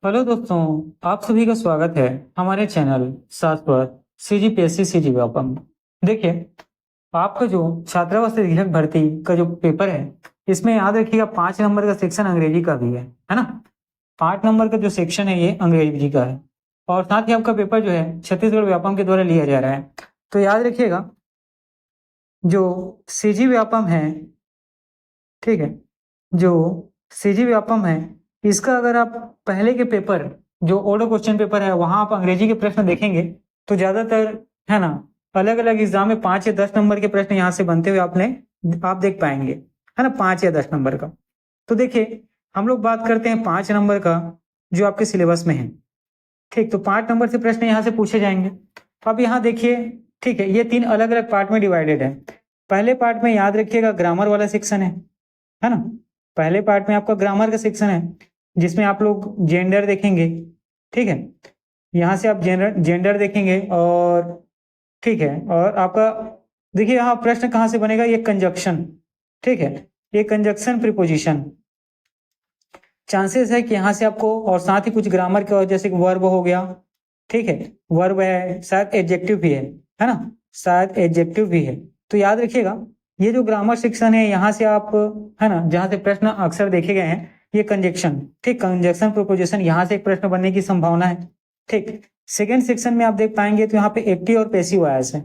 Hello दोस्तों, आप सभी का स्वागत है हमारे चैनल शाश्वत CGPSC CG व्यापम। देखिए, आपका जो छात्रावास निरीक्षक भर्ती का जो पेपर है, इसमें याद रखिएगा 5 नंबर का सेक्शन अंग्रेजी का भी है ना। 5 नंबर का जो सेक्शन है ये अंग्रेजी का है और साथ ही आपका पेपर जो है छत्तीसगढ़ व्यापम के द्वारा लिया जा रहा है। तो याद रखिएगा, जो CG व्यापम है, ठीक है, जो CG व्यापम है, इसका अगर आप पहले के पेपर जो ओल्ड क्वेश्चन पेपर है वहां आप अंग्रेजी के प्रश्न देखेंगे तो ज्यादातर, है ना, अलग अलग एग्जाम में 5 या 10 नंबर के प्रश्न यहाँ से बनते हुए आप देख पाएंगे, है ना, 5 या 10 नंबर का। तो देखिए, हम लोग बात करते हैं 5 नंबर का जो आपके सिलेबस में है। ठीक, तो 5 नंबर से प्रश्न यहाँ से पूछे जाएंगे। अब यहाँ देखिए, ठीक है, ये 3 अलग अलग पार्ट में डिवाइडेड है। पहले पार्ट में याद रखिएगा ग्रामर वाला सेक्शन है ना। पहले पार्ट में आपका ग्रामर का सेक्शन है जिसमें आप लोग जेंडर देखेंगे, ठीक है, यहाँ से आप जेंडर देखेंगे और ठीक है, और आपका देखिए यहाँ प्रश्न कहाँ से बनेगा, ये कंजक्शन, ठीक है, ये कंजक्शन प्रीपोजिशन चांसेस है कि यहाँ से आपको, और साथ ही कुछ ग्रामर के, और जैसे वर्ब हो गया, ठीक है, वर्ब है, शायद एडजेक्टिव भी है ना, शायद एडजेक्टिव भी है। तो याद रखिएगा, ये जो ग्रामर सेक्शन है यहाँ से आप, है ना, जहाँ से प्रश्न अक्सर देखे गए हैं, ये कंजक्शन, ठीक, कंजक्शन प्रोपोजिशन, यहाँ से एक प्रश्न बनने की संभावना है। ठीक, सेकेंड सेक्शन में आप देख पाएंगे तो यहाँ पे एक्टिव और पैसिव वॉइस है।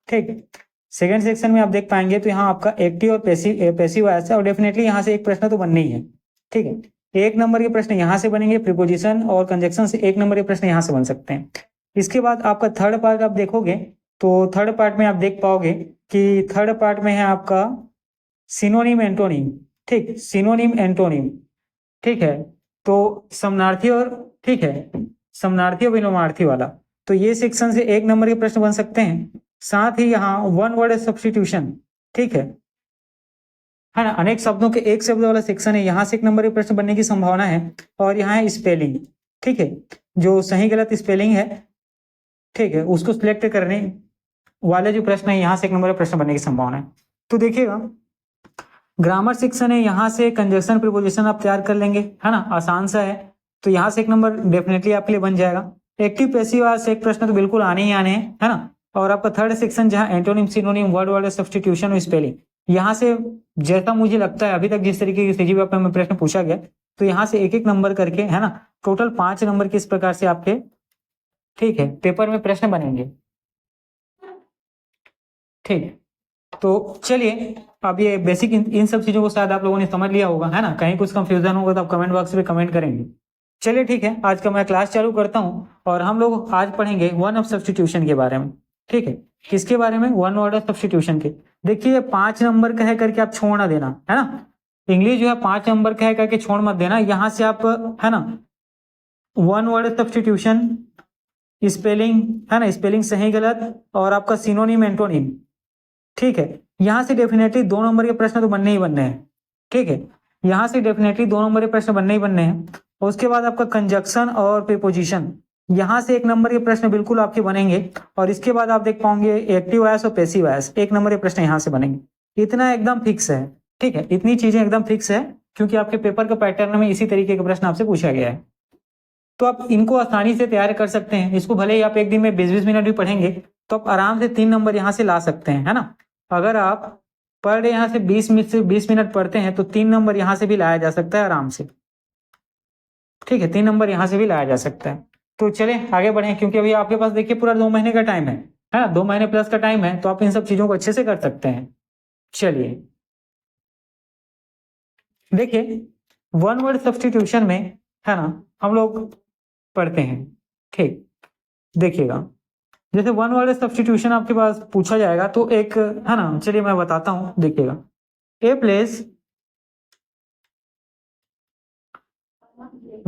ठीक, सेकेंड सेक्शन में आप देख पाएंगे तो यहाँ आपका एक्टिव और पैसिव वॉइस है और डेफिनेटली यहाँ से एक प्रश्न तो बनने ही है। ठीक है, 1 नंबर के प्रश्न यहाँ से बनेंगे, प्रीपोजिशन और कंजक्शन से 1 नंबर के प्रश्न यहाँ से बन सकते हैं। इसके बाद आपका थर्ड पार्ट आप देखोगे तो थर्ड पार्ट में आप देख पाओगे कि थर्ड पार्ट में है आपका सिनोनिम एंटोनिम। ठीक, सिनोनिम एंटोनिम, ठीक है, तो समनार्थी और, ठीक है, समनार्थी और विलोमार्थी वाला, तो ये सेक्शन से 1 नंबर के प्रश्न बन सकते हैं। साथ ही यहाँ वन वर्ड सब्सटीट्यूशन, ठीक है ना, अनेक शब्दों के एक शब्द वाला सेक्शन है, यहाँ से 1 नंबर के प्रश्न बनने की संभावना है। और यहाँ है स्पेलिंग, ठीक है, जो सही गलत स्पेलिंग है, ठीक है, उसको सिलेक्ट करने वाले जो प्रश्न है यहाँ से 1 नंबर के प्रश्न बनने की संभावना है। तो देखिएगा, ग्रामर सेक्शन है, यहाँ से कंजक्शन प्रीपोजिशन आप तैयार कर लेंगे, है ना, आसान सा है, तो यहाँ से 1 नंबर डेफिनेटली आपके लिए बन जाएगा। एक्टिव पैसिव आज से एक प्रश्न तो बिल्कुल आने ही आने हैं, है ना। और आपका थर्ड सेक्शन जहाँ antonym synonym word word substitution और स्पेलिंग, यहाँ से जैसा मुझे लगता है अभी तक जिस तरीके की सीजी पेपर में प्रश्न पूछा गया, तो यहाँ से 1-1 नंबर करके, है ना, टोटल 5 नंबर के इस प्रकार से आपके, ठीक है, पेपर में प्रश्न बनेंगे। ठीक, तो चलिए, अब ये बेसिक इन सब चीजों को शायद आप लोगों ने समझ लिया होगा, है ना। कहीं कुछ कंफ्यूजन होगा तो आप कमेंट बॉक्स में कमेंट करेंगे। चलिए ठीक है, आज का मैं क्लास चालू करता हूँ और हम लोग आज पढ़ेंगे वन ऑफ सब्सटीट्यूशन के बारे में। ठीक है, किसके बारे में, वन वर्ड ऑफ सब्सटीट्यूशन के। देखिए 5 नंबर का है करके आप छोड़ ना देना, है ना, इंग्लिश जो है 5 नंबर का है करके छोड़ मत देना, यहाँ से आप, है ना, वन वर्ड सब्सटीट्यूशन, स्पेलिंग, है ना, स्पेलिंग सही गलत, और आपका सिनोनिम एंटोनिम, ठीक है, यहाँ से डेफिनेटली 2 नंबर के प्रश्न तो बनने ही बनने हैं। ठीक है, यहाँ से डेफिनेटली 2 नंबर के प्रश्न बनने ही बनने हैं। उसके बाद आपका कंजक्शन और प्रीपोजिशन, यहाँ से 1 नंबर के प्रश्न बिल्कुल आपके बनेंगे। और इसके बाद आप देख पाओगे एक्टिव वॉइस और पैसिव वॉइस, 1 नंबर के प्रश्न यहाँ से बनेंगे। इतना एकदम फिक्स है, ठीक है, इतनी चीजें एकदम फिक्स है, क्योंकि आपके पेपर के पैटर्न में इसी तरीके के प्रश्न आपसे पूछा गया है। तो आप इनको आसानी से तैयार कर सकते हैं। इसको भले ही आप एक दिन में 20-20 मिनट भी पढ़ेंगे तो आप आराम से 3 नंबर यहाँ से ला सकते हैं, है ना। अगर आप पर डे यहाँ से 20 मिनट पढ़ते हैं तो 3 नंबर यहाँ से भी लाया जा सकता है आराम से। ठीक है, 3 नंबर यहाँ से भी लाया जा सकता है। तो चले आगे बढ़े, क्योंकि अभी आपके पास देखिए पूरा 2 महीने का टाइम है ना, 2 महीने प्लस का टाइम है, तो आप इन सब चीजों को अच्छे से कर सकते हैं। चलिए देखिए, वन वर्ड सब्सटीट्यूशन में, है ना, हम लोग पढ़ते हैं। ठीक, देखिएगा, जैसे वन वर्ड सब्सटीट्यूशन आपके पास पूछा जाएगा तो एक, है ना, चलिए मैं बताता हूं, देखिएगा, a place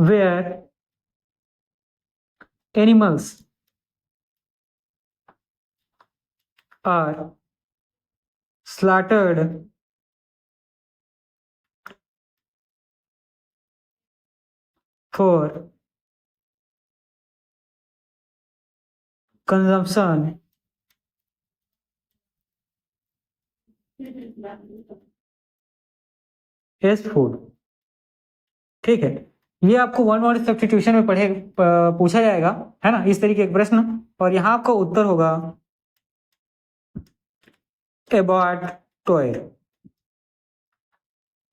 where animals are slaughtered for consumption as food। ठीक है, ये आपको वन वर्ड सब्स्टिट्यूशन में पूछा जाएगा, है ना, इस तरीके का प्रश्न। और यहाँ आपका उत्तर होगा एबार्टोएर।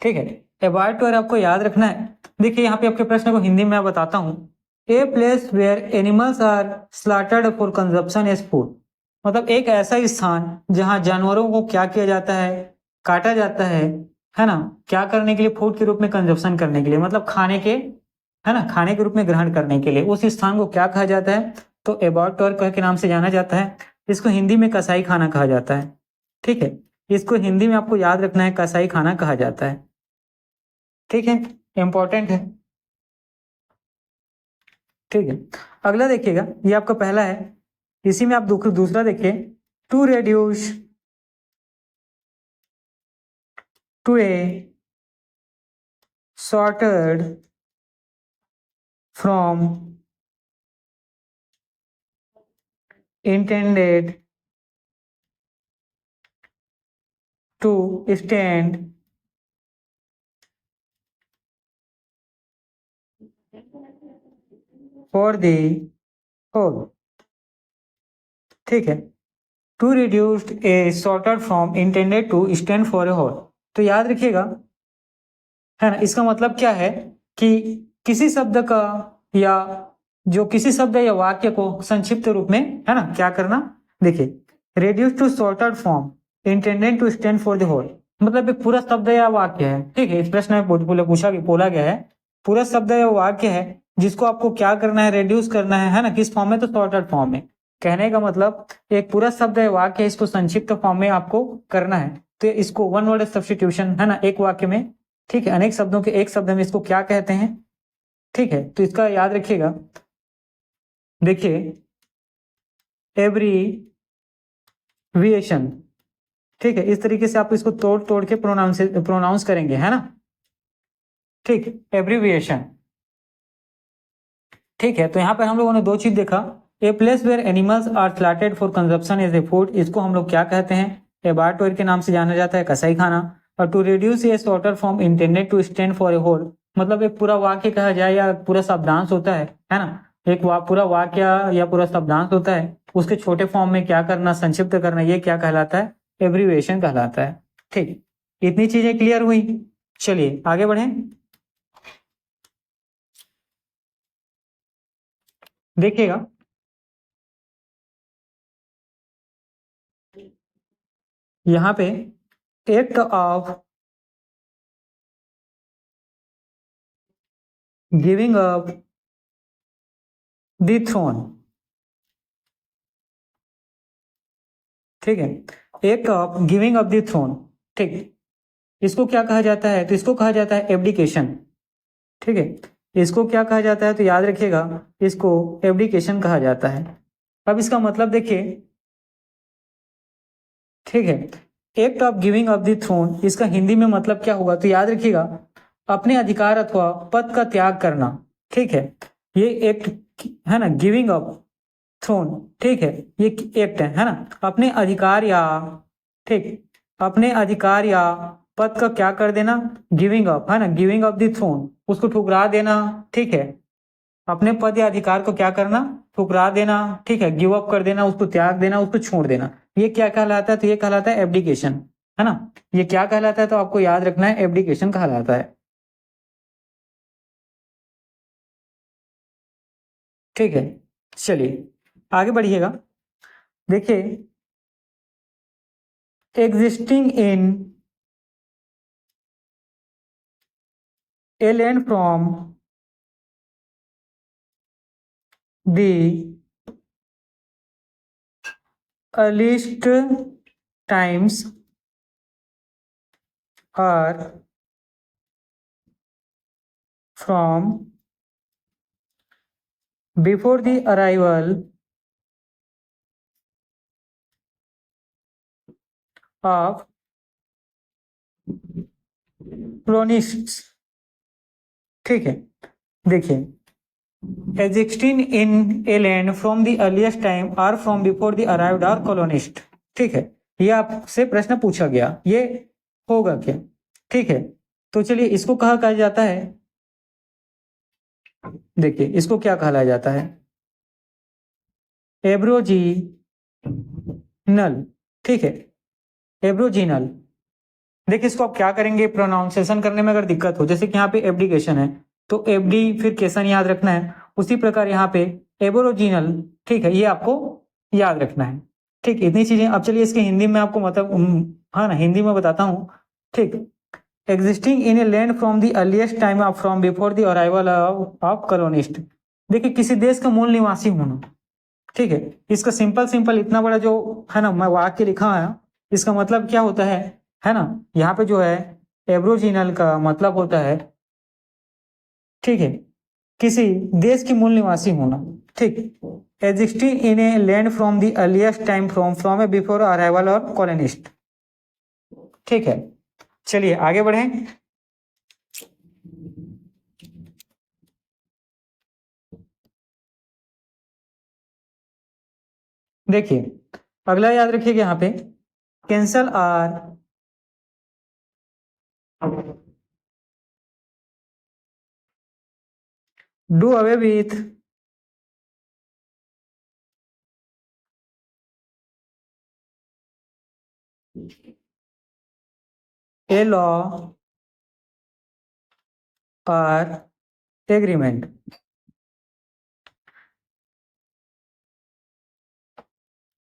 ठीक है, एबार्टोएर आपको याद रखना है। देखिए यहाँ पे आपके प्रश्न को हिंदी में मैं बताता हूँ। A place where animals are slaughtered for consumption as food, मतलब एक ऐसा स्थान जहां जानवरों को क्या किया जाता है, काटा जाता है ना, क्या करने के लिए, फूड के रूप में कंजप्शन करने के लिए, मतलब खाने के, है ना, खाने के रूप में ग्रहण करने के लिए, उस स्थान को क्या कहा जाता है, तो एबार्टोएर के नाम से जाना जाता है। इसको हिंदी में कसाई खाना कहा जाता है। ठीक है, इसको हिंदी में आपको याद रखना है, कसाई खाना कहा जाता है। ठीक है, इंपॉर्टेंट है। ठीक है, अगला देखिएगा, ये आपका पहला है, इसी में आप दूसरा देखिए, to reduce to a sorted from intended to stand for the whole। ठीक है, to reduced a sorted from intended to stand for a whole, तो याद रखिएगा, है ना, इसका मतलब क्या है कि किसी शब्द का या जो किसी शब्द या वाक्य को संक्षिप्त रूप में, है ना, क्या करना। देखिए, reduce to shorted form intended to stand for the whole, मतलब एक पूरा शब्द या वाक्य है। ठीक है, इस प्रश्न में बोला गया है, पूरा शब्द या वाक्य है जिसको आपको क्या करना है, रेड्यूस करना है ना, किस फॉर्म में, तो शॉर्टेड फॉर्म में। कहने का मतलब एक पूरा शब्द या वाक्य है, इसको संक्षिप्त फॉर्म में आपको करना है, तो इसको वन वर्ड सब्स्टिट्यूशन, है ना, एक वाक्य में, ठीक है, अनेक शब्दों के एक शब्द में, इसको क्या कहते हैं। ठीक है, तो इसका याद रखिएगा। देखिए, एब्रीविएशन, ठीक है, इस तरीके से आप इसको तोड़ तोड़ के प्रोनाउंस करेंगे, है ना। ठीक, एब्रीविएशन। ठीक है, तो यहाँ पर हम लोगों ने दो चीज देखा, a place where animals are slaughtered for consumption as a food, इसको हम लोग क्या कहते हैं, एबार्टोएर के नाम से जाना जाता है, कसाई खाना। और to reduce a shorter form intended to stand for a whole, मतलब एक पूरा वाक्य कहा जाए या पूरा शब्दांश होता है ना, एक पूरा वाक्य या पूरा शब्दांश होता है, उसके छोटे फॉर्म में क्या करना, संक्षिप्त करना, ये क्या कहलाता है, एब्रीविएशन कहलाता है। ठीक, इतनी चीजें क्लियर हुई। चलिए आगे बढ़े। देखिएगा, यहाँ पे act of giving up the throne, ठीक है, act of giving up the throne. ठीक, इसको क्या कहा जाता है, तो इसको कहा जाता है एब्डिकेशन। ठीक है, इसको क्या कहा जाता है, तो याद रखिएगा, इसको एब्डिकेशन कहा जाता है। अब इसका मतलब देखिए, ठीक है, act of giving up the throne, इसका हिंदी में मतलब क्या होगा, तो याद रखिएगा, अपने अधिकार अथवा पद का त्याग करना। ठीक है, ये एक्ट है ना, गिविंग अप थ्रोन, ठीक है, ये एक्ट है ना, अपने अधिकार या, ठीक, अपने अधिकार या पद का क्या कर देना, गिविंग अप, है ना, गिविंग अप द थ्रोन, उसको ठुकरा देना। ठीक है, अपने पद या अधिकार को क्या करना, ठुकरा देना। ठीक है, गिव अप कर देना, उसको त्याग देना, उसको छोड़ देना, ये क्या कहलाता है, तो ये कहलाता है एब्डिकेशन, है ना। ये क्या कहलाता है, तो आपको याद रखना है, एब्डिकेशन कहलाता है। ठीक है, चलिए आगे बढ़िएगा। देखिए, existing in a land from the earliest times are from before the arrival of colonists। ठीक है, देखिए, existing in a land from the earliest time or from before the arrived or colonist. ठीक है, ये आपसे प्रश्न पूछा गया, ये होगा क्या। ठीक है, तो चलिए इसको कहा जाता है देखिए इसको क्या कहलाया जाता है, एब्रोजीनल। ठीक है, एब्रोजीनल। देखिए इसको आप क्या करेंगे, प्रोनाउंसिएशन करने में अगर दिक्कत हो, जैसे कि यहाँ पे एब्डिकेशन है तो एब्डी फिर केसन याद रखना है, उसी प्रकार यहाँ पे एब्रोजीनल। ठीक है, ये आपको याद रखना है। ठीक, इतनी चीजें। अब चलिए इसके हिंदी में आपको मतलब हाँ ना, हिंदी में बताता हूँ। ठीक, existing in a land from the earliest time of from before the arrival of colonist. देखिए किसी देश का मूल निवासी होना। ठीक है, इसका सिंपल सिंपल इतना बड़ा जो है ना मैं वाक्य लिखा है, इसका मतलब क्या होता है ना, यहाँ पे जो है एब्रोजिनल का मतलब होता है, ठीक है, किसी देश की मूल निवासी होना। ठीक, existing in a land from the earliest time from A before arrival और कॉलोनिस्ट। ठीक है, चलिए आगे बढ़ें। देखिए अगला याद रखिएगा यहाँ पे, cancel or do away with a law or agreement.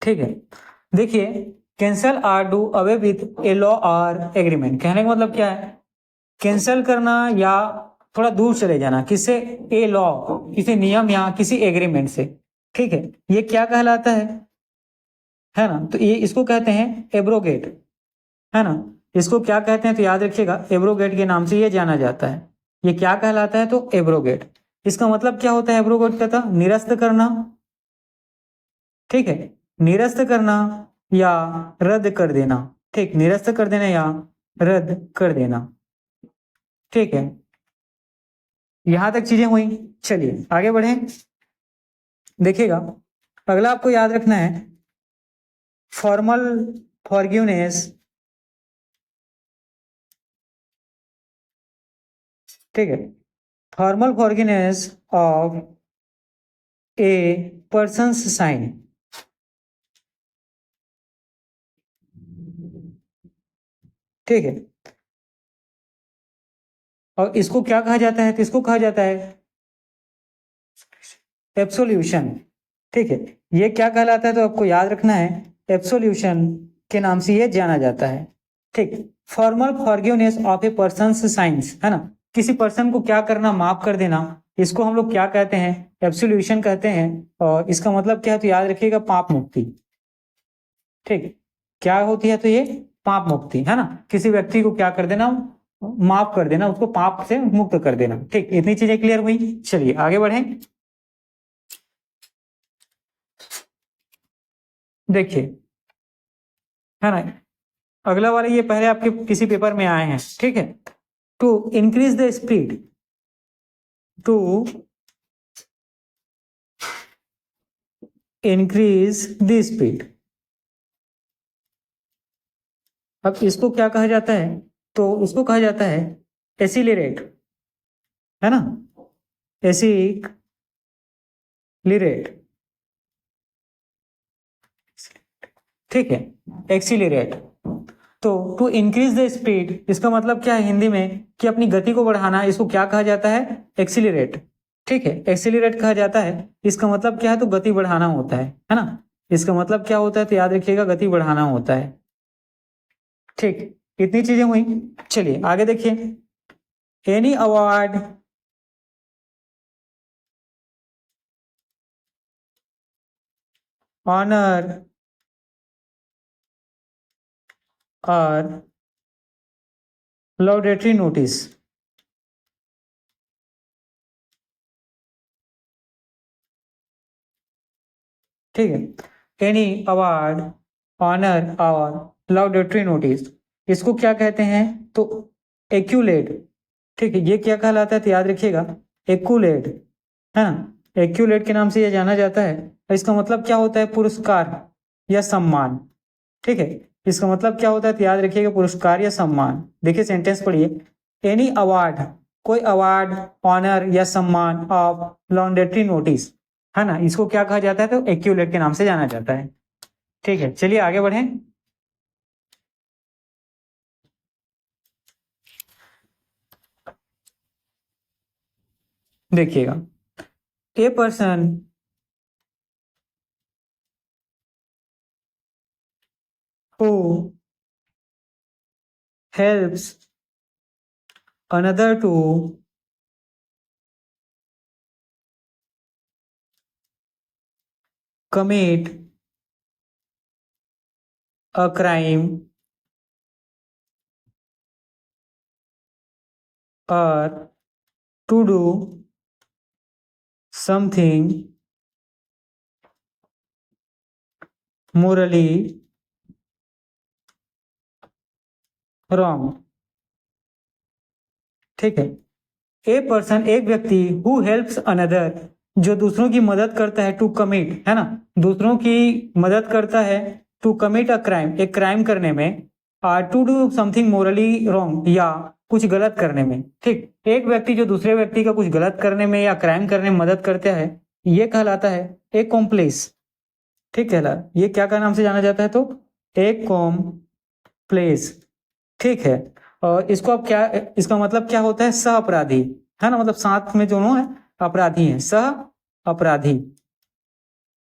ठीक है, देखिए cancel or do away with a law or agreement, कहने का मतलब क्या है, कैंसल करना या थोड़ा दूर चले जाना, किससे, ए लॉ, किसी नियम या किसी एग्रीमेंट से। ठीक है, ये क्या कहलाता है ना, तो ये इसको कहते हैं एब्रोगेट, है ना। इसको क्या कहते हैं तो याद रखिएगा, एब्रोगेट के नाम से ये जाना जाता है। ये क्या कहलाता है तो एब्रोगेट। इसका मतलब क्या होता है एब्रोगेट का, था निरस्त करना। ठीक है, निरस्त करना या रद्द कर देना। ठीक, निरस्त कर देना या रद्द कर देना। ठीक है, यहां तक चीजें हुई। चलिए आगे बढ़े। देखिएगा अगला आपको याद रखना है, फॉर्मल फॉरगिवनेस। ठीक है, formal forgiveness of a person's sin. ठीक है, और इसको क्या कहा जाता है, तो इसको कहा जाता है एब्सोल्यूशन। ठीक है, ये क्या कहलाता है तो आपको याद रखना है, एब्सोल्यूशन के नाम से ये जाना जाता है। ठीक, formal forgiveness of a persons science, है ना, किसी पर्सन को क्या करना, माफ कर देना, इसको हम लोग क्या कहते हैं, एब्सोल्यूशन कहते हैं। और इसका मतलब क्या है तो याद रखिएगा, पाप मुक्ति। ठीक, क्या होती है तो ये पाप मुक्ति, है ना, किसी व्यक्ति को क्या कर देना, माफ कर देना, उसको पाप से मुक्त कर देना। ठीक, इतनी चीजें क्लियर हुई। चलिए आगे बढ़ें। देखिए, है ना, अगला वाला ये पहले आपके किसी पेपर में आए हैं। ठीक है, to increase the speed, to increase the speed. अब इसको क्या कहा जाता है, तो उसको कहा जाता है एसिलेरेट, है ना, एसिलेरेट। ठीक है, एक्सीलरेट। तो टू इंक्रीज द स्पीड, इसका मतलब क्या है हिंदी में, कि अपनी गति को बढ़ाना, इसको क्या कहा जाता है, एक्सीलरेट। ठीक है, एक्सीलरेट कहा जाता है। इसका मतलब क्या है तो गति बढ़ाना होता है ना। इसका मतलब क्या होता है तो याद रखिएगा, गति बढ़ाना होता है। ठीक, इतनी चीजें हुई। चलिए आगे देखिए, एनी अवार्ड ऑनर और लॉडेटरी नोटिस। ठीक है, एनी अवार्ड ऑनर और लॉडेटरी नोटिस, इसको क्या कहते हैं तो एक्यूलेट। ठीक है, ये क्या कहलाता है तो याद रखिएगा, एक्यूलेट, है ना, एक्यूलेट के नाम से यह जाना जाता है। इसका मतलब क्या होता है, पुरस्कार या सम्मान। ठीक है, इसका मतलब क्या होता है तो याद रखिएगा, पुरस्कार या सम्मान। देखिए सेंटेंस पढ़िए, एनी अवार्ड कोई अवार्ड, ऑनर या सम्मान ऑफ लॉन्डेटरी नोटिस, है ना, इसको क्या कहा जाता है? तो एक्यूलेट के नाम से जाना जाता है। ठीक है, चलिए आगे बढ़ें। देखिएगा, a person who helps another to commit a crime or to do something morally wrong। ठीक है, ए पर्सन एक व्यक्ति हु हेल्प्स अनदर, जो दूसरों की मदद करता है, टू कमिट, है ना, दूसरों की मदद करता है, टू कमिट अ क्राइम, एक क्राइम करने में, और to do something morally wrong, या कुछ गलत करने में। ठीक, एक व्यक्ति जो दूसरे व्यक्ति का कुछ गलत करने में या क्राइम करने में मदद करता है, ये कहलाता है एक कॉम्प्लेस। ठीक कहला, ये क्या का नाम से जाना जाता है? तो एक कॉम्प्लेस। ठीक है, और इसको अब क्या, इसका मतलब क्या होता है? सह अपराधी, है ना, मतलब साथ में दोनों है अपराधी हैं, सह अपराधी।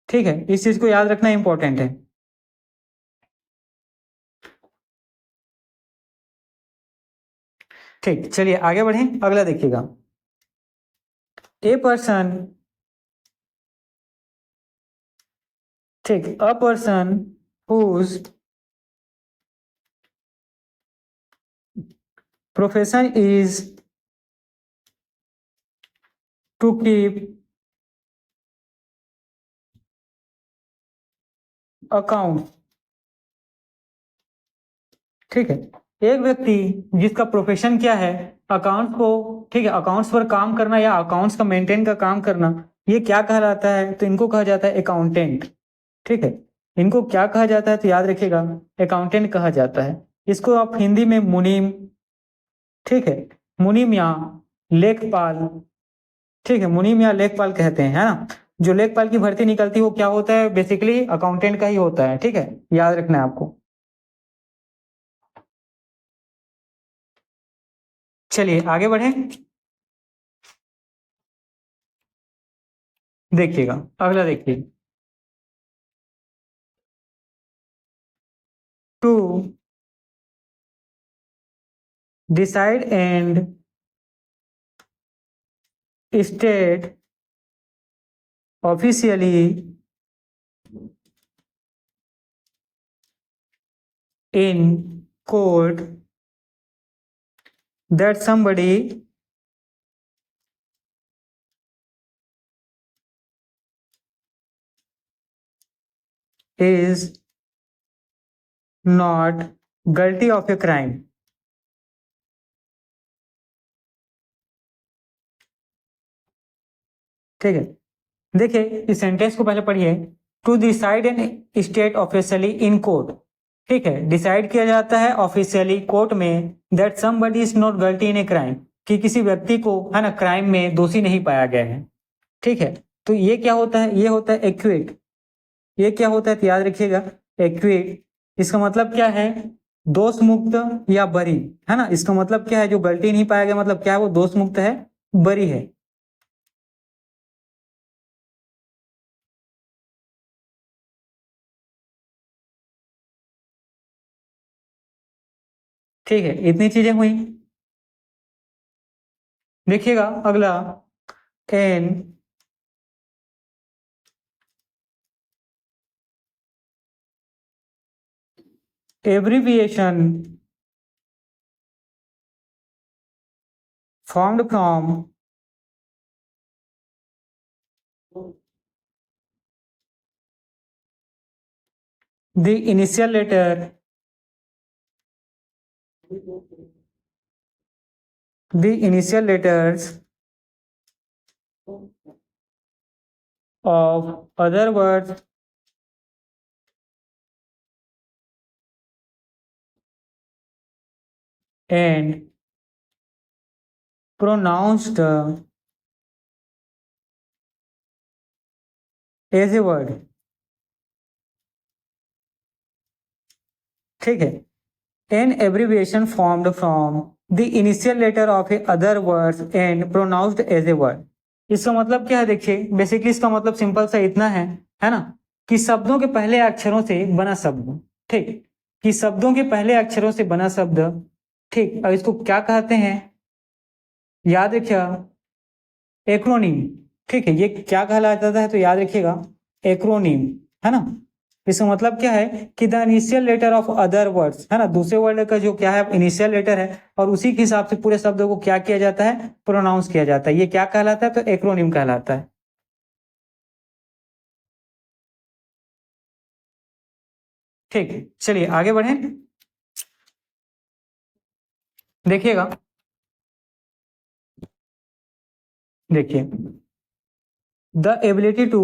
ठीक है, इस चीज को याद रखना इंपॉर्टेंट है। ठीक, चलिए आगे बढ़ें, अगला देखिएगा। ए पर्सन, ठीक, a person whose profession is to keep account. ठीक है, एक व्यक्ति जिसका प्रोफेशन क्या है? अकाउंट्स को, ठीक है, अकाउंट्स पर काम करना या अकाउंट्स का मेंटेन का काम करना, ये क्या कहलाता है? तो इनको कहा जाता है अकाउंटेंट। ठीक है, इनको क्या कहा जाता है? तो याद रखिएगा, अकाउंटेंट कहा जाता है। इसको आप हिंदी में मुनीम, ठीक है, मुनीम या लेखपाल, ठीक है, मुनीम या लेखपाल कहते हैं, है ना। जो लेखपाल की भर्ती निकलती है वो क्या होता है? बेसिकली अकाउंटेंट का ही होता है। ठीक है, याद रखना है आपको। चलिए आगे बढ़े, देखिएगा, अगला देखिए। To decide and state officially in court that somebody is not guilty of a crime। ठीक है, देखिए इस सेंटेंस को पहले पढ़िए। To decide an state officially in court, ठीक है, डिसाइड किया जाता है ऑफिशियली कोर्ट में that somebody is not guilty in a crime, कि किसी व्यक्ति को, है ना, क्राइम में दोषी नहीं पाया गया है। ठीक है, तो ये क्या होता है? ये होता है एक्विट। ये क्या होता है? तो याद रखिएगा, एक्विट, इसका मतलब क्या है? दोष मुक्त या बरी, है ना, इसका मतलब क्या है? जो गलती नहीं पाया गया, मतलब क्या है? वो दोष मुक्त है, बरी है। ठीक है, इतनी चीजें हुई। देखिएगा अगला, an abbreviation formed from the initial letter, the initial letters of other words and pronounced as a word. ठीक है, an abbreviation formed from the initial letter of a other words and pronounced as a word. इसका मतलब क्या है, देखिए basically इसका मतलब simple सा इतना है ना, कि शब्दों के पहले अक्षरों से बना शब्द। ठीक, कि शब्दों के पहले अक्षरों से बना शब्द। ठीक, और इसको क्या कहते हैं, याद रखिएगा, एक्रोनिम। ठीक है, ये क्या कहलाता है तो याद रखिएगा एक्रोनिम, है ना। इसका मतलब क्या है कि the initial letter of other words, है ना, दूसरे वर्ड का जो क्या है इनिशियल लेटर है, और उसी के हिसाब से पूरे शब्दों को क्या किया जाता है, प्रोनाउंस किया जाता है। ये क्या कहलाता है तो एक्रोनिम कहलाता है। ठीक, चलिए आगे बढ़ें। देखिएगा, देखिए the ability to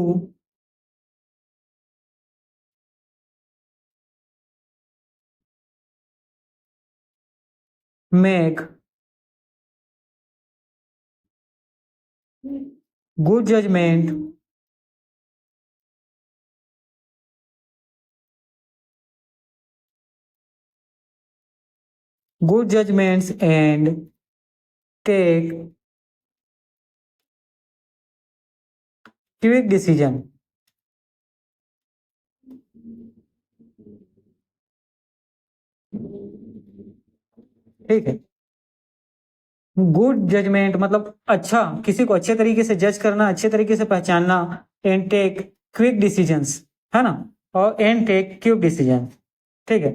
make good judgment good judgments and take quick decision। ठीक है, गुड जजमेंट मतलब अच्छा, किसी को अच्छे तरीके से जज करना, अच्छे तरीके से पहचानना। एंड टेक क्विक डिसीजंस, है ना, और एंड टेक क्विक डिसीजन। ठीक है,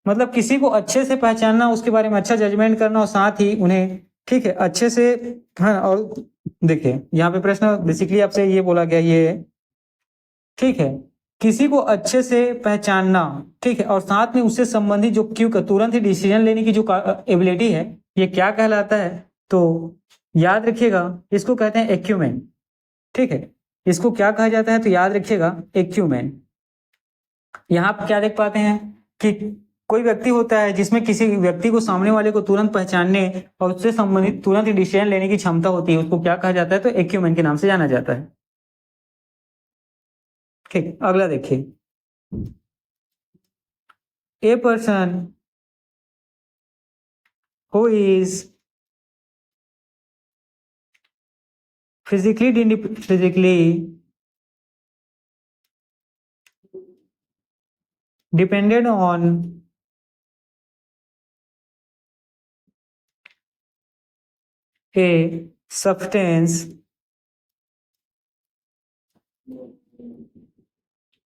मतलब किसी को अच्छे से पहचानना, उसके बारे में अच्छा जजमेंट करना, और साथ ही उन्हें ठीक है अच्छे से, हाँ। और देखिए यहाँ पे प्रश्न बेसिकली आपसे ये बोला गया, ये ठीक है, किसी को अच्छे से पहचानना, ठीक है, और साथ में उससे संबंधित जो क्यों का तुरंत ही डिसीजन लेने की जो एबिलिटी है, ये क्या कहलाता है तो याद रखिएगा इसको कहते हैं एक्यूमेन। ठीक है, इसको क्या कहा जाता है तो याद रखिएगा एक्यूमेन। यहाँ आप क्या देख पाते हैं कि कोई व्यक्ति होता है जिसमें किसी व्यक्ति को, सामने वाले को तुरंत पहचानने और उससे संबंधित तुरंत ही डिसीजन लेने की क्षमता होती है, उसको क्या कहा जाता है तो एक्यूमेन के नाम से जाना जाता है। ठीक, अगला देखिए, a person who is physically dependent on a substance,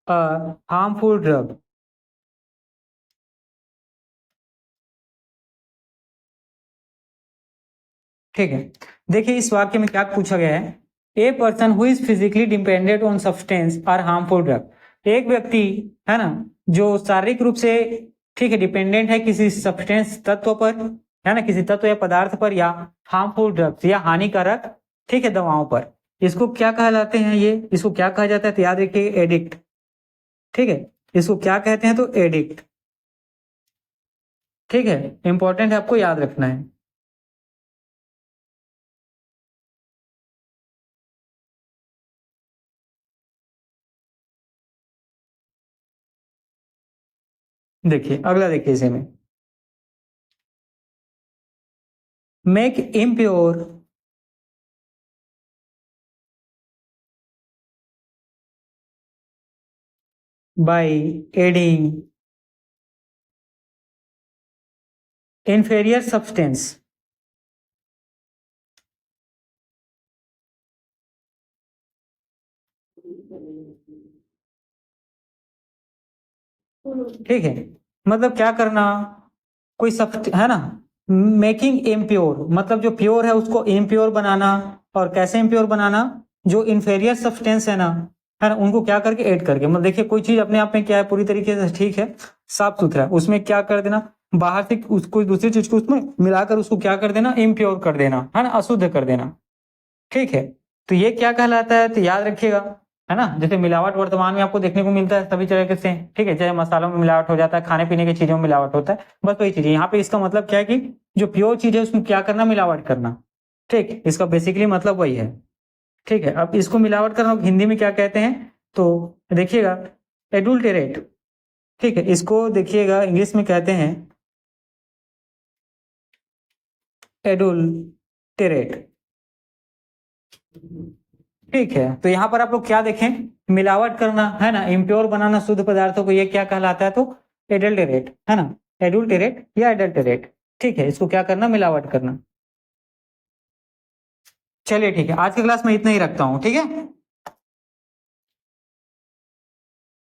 a harmful drug। ठीक है, देखिए इस वाक्य में क्या पूछा गया है, a person who is physically dependent on substance or harmful drug. एक व्यक्ति, है ना, जो शारीरिक रूप से ठीक है डिपेंडेंट है किसी सब्सटेंस तत्व पर, है ना, किसी तत्व या पदार्थ पर, या हार्मफुल ड्रग्स या हानिकारक ठीक है दवाओं पर, इसको क्या कहलाते हैं, ये इसको क्या कहा जाता है तो याद रखिए एडिक्ट। ठीक है, इसको क्या कहते हैं तो एडिक्ट। ठीक है, इंपॉर्टेंट है, आपको याद रखना है। देखिए अगला, देखिए इसे में make impure by adding inferior substance। ठीक है, मतलब क्या करना, कोई सब, है ना, मेकिंग इम्प्योर मतलब जो प्योर है उसको इम्प्योर बनाना। और कैसे इम्प्योर बनाना, जो इंफेरियर सब्सटेंस है ना, उनको क्या करके ऐड करके, मतलब देखिए कोई चीज अपने आप में क्या है पूरी तरीके से ठीक है साफ सुथरा, उसमें क्या कर देना, बाहर से कोई दूसरी चीज को उसमें मिलाकर उसको क्या कर देना, इम्प्योर कर देना, है ना, अशुद्ध कर देना। ठीक है, तो ये क्या कहलाता है तो याद रखिएगा, है ना, जैसे मिलावट वर्तमान में आपको देखने को मिलता है सभी तरह से। ठीक है, चाहे मसालों में मिलावट हो जाता है, खाने पीने की चीजों में मिलावट होता है, बस वही चीज है यहाँ पे। इसका मतलब क्या है कि जो प्योर चीज है उसमें क्या करना, मिलावट करना। ठीक, इसका बेसिकली मतलब वही है। ठीक है, अब इसको मिलावट करना हिंदी में क्या कहते हैं, तो देखिएगा एडुल्टेरेट। ठीक है, इसको देखिएगा इंग्लिश में कहते हैं एडुल्टेरेट। ठीक है, तो यहाँ पर आप लोग क्या देखें, मिलावट करना है ना, इम्प्योर बनाना शुद्ध पदार्थों को, ये क्या कहलाता है, तो एडल्टेरेट है ना, एडुल्टेरेट या एडल्टेरेट। ठीक है, इसको क्या करना, मिलावट करना। चलिए ठीक है, आज की क्लास में इतना ही रखता हूँ, ठीक है।